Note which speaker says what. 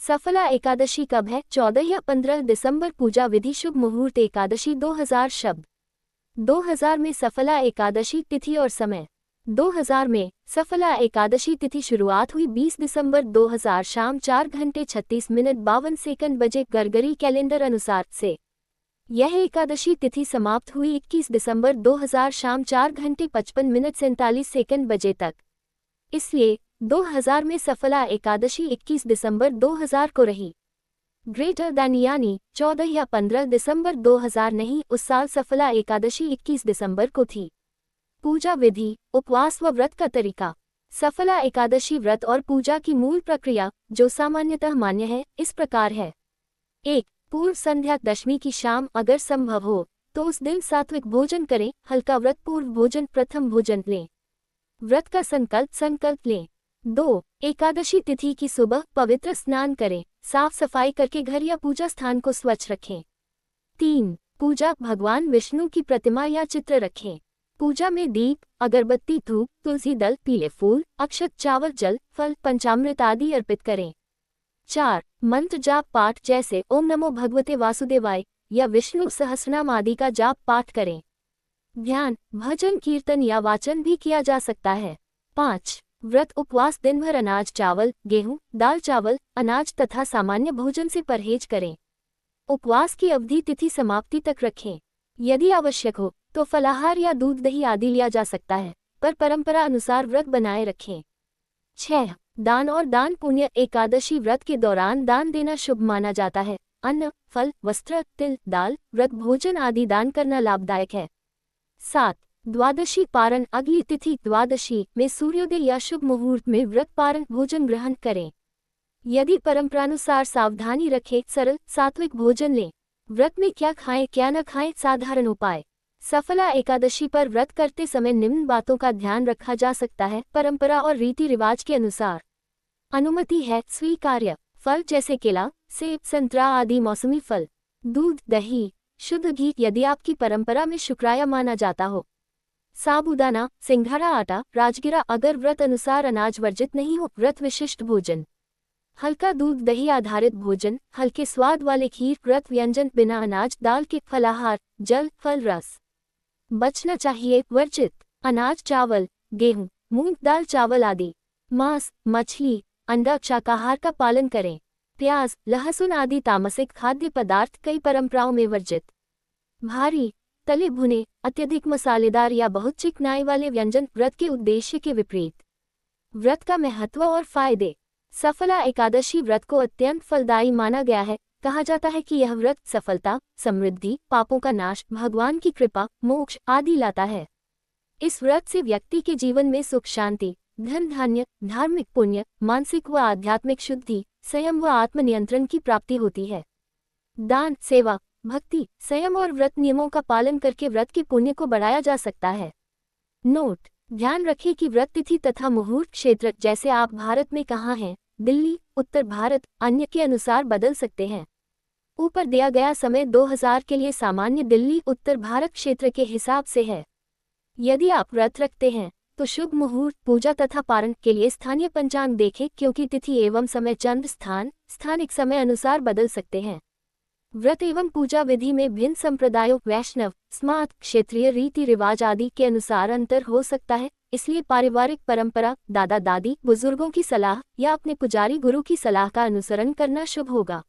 Speaker 1: सफला एकादशी कब है? 14 या 15 दिसंबर। पूजा विधि शुभ मुहूर्त एकादशी 2000 शब्द 2000 में सफला एकादशी तिथि और समय 2000 में सफला एकादशी तिथि शुरुआत हुई 20 दिसंबर 2000 शाम 4 घंटे 36 मिनट 52 सेकंड बजे गरगरी कैलेंडर अनुसार से। यह एकादशी तिथि समाप्त हुई 21 दिसंबर 2000 शाम 4 घंटे 55 मिनट 47 सेकंड बजे तक। इसलिए 2000 में सफला एकादशी 21 दिसंबर 2000 को रही। ग्रेटर दैन यानी 14 या 15 दिसंबर 2000 नहीं, उस साल सफला एकादशी 21 दिसंबर को थी। पूजा विधि, उपवास व व्रत का तरीका। सफला एकादशी व्रत और पूजा की मूल प्रक्रिया, जो सामान्यतः मान्य है, इस प्रकार है। 1. पूर्व संध्या दशमी की शाम अगर संभव हो तो उस दिन सात्विक भोजन करें। हल्का व्रत पूर्व भोजन प्रथम भोजन लें। व्रत का संकल्प लें। 2. एकादशी तिथि की सुबह पवित्र स्नान करें। साफ सफाई करके घर या पूजा स्थान को स्वच्छ रखें। 3. पूजा भगवान विष्णु की प्रतिमा या चित्र रखें। पूजा में दीप, अगरबत्ती, धूप, तुलसी दल, पीले फूल, अक्षत, चावल, जल, फल, पंचामृत आदि अर्पित करें। 4. मंत्र जाप पाठ जैसे ओम नमो भगवते वासुदेवाय या विष्णु सहस्रनाम आदि का जाप पाठ करें। ध्यान, भजन, कीर्तन या वाचन भी किया जा सकता है। 5. व्रत उपवास दिन भर अनाज, चावल, गेहूं, दाल, चावल, अनाज तथा सामान्य भोजन से परहेज करें। उपवास की अवधि तिथि समाप्ति तक रखें। यदि आवश्यक हो तो फलाहार या दूध दही आदि लिया जा सकता है, पर परंपरा अनुसार व्रत बनाए रखें। 6. दान और दान पुण्य। एकादशी व्रत के दौरान दान देना शुभ माना जाता है। अन्न, फल, वस्त्र, तिल, दाल, व्रत भोजन आदि दान करना लाभदायक है। 7. द्वादशी पारण। अगली तिथि द्वादशी में सूर्योदय या शुभ मुहूर्त में व्रत पारण भोजन ग्रहण करें। यदि परंपरानुसार सावधानी रखें, सरल सात्विक भोजन लें। व्रत में क्या खाएं क्या न खाएं। साधारण उपाय। सफला एकादशी पर व्रत करते समय निम्न बातों का ध्यान रखा जा सकता है। परंपरा और रीति रिवाज के अनुसार अनुमति है, स्वीकार्य। फल जैसे केला, सेब, संतरा आदि मौसमी फल। दूध, दही, शुद्ध घी यदि आपकी परंपरा में शुक्राया माना जाता हो। साबूदाना, सिंघाड़ा, आटा, राजगिरा अगर व्रत अनुसार अनाज वर्जित नहीं हो। व्रत विशिष्ट भोजन। हल्का दूध दही आधारित भोजन, हल्के स्वाद वाले खीर, व्रत व्यंजन बिना अनाज दाल के, फलाहार, जल, फल, रस। बचना चाहिए। वर्जित अनाज, चावल, गेहूं, मूंग दाल, चावल आदि। मांस, मछली, अंडा, शाकाहार का पालन करें। प्याज, लहसुन आदि तामसिक खाद्य पदार्थ कई परंपराओं में वर्जित। भारी, तले भुने, अत्यधिक मसालेदार या बहुत चिकनाई वाले व्यंजन व्रत के उद्देश्य के विपरीत। व्रत का महत्व और फायदे। सफला एकादशी व्रत को अत्यंत फलदायी माना गया है। कहा जाता है कि यह व्रत सफलता, समृद्धि, पापों का नाश, भगवान की कृपा, मोक्ष आदि लाता है। इस व्रत से व्यक्ति के जीवन में सुख, शांति, धन धान्य, धार्मिक पुण्य, मानसिक व आध्यात्मिक शुद्धि, संयम व आत्मनियंत्रण की प्राप्ति होती है। दान, सेवा, भक्ति, संयम और व्रत नियमों का पालन करके व्रत के पुण्य को बढ़ाया जा सकता है। नोट, ध्यान रखें कि व्रत तिथि तथा मुहूर्त क्षेत्र जैसे आप भारत में कहाँ हैं, दिल्ली, उत्तर भारत, अन्य के अनुसार बदल सकते हैं। ऊपर दिया गया समय 2000 के लिए सामान्य दिल्ली उत्तर भारत क्षेत्र के हिसाब से है। यदि आप व्रत रखते हैं तो शुभ मुहूर्त, पूजा तथा पारण के लिए स्थानीय पंचांग देखें, क्योंकि तिथि एवं समय चंद स्थानिक समय अनुसार बदल सकते हैं। व्रत एवं पूजा विधि में भिन्न संप्रदायों, वैष्णव, स्मार्त, क्षेत्रीय रीति रिवाज आदि के अनुसार अंतर हो सकता है। इसलिए पारिवारिक परंपरा, दादा दादी, बुजुर्गों की सलाह या अपने पुजारी गुरु की सलाह का अनुसरण करना शुभ होगा।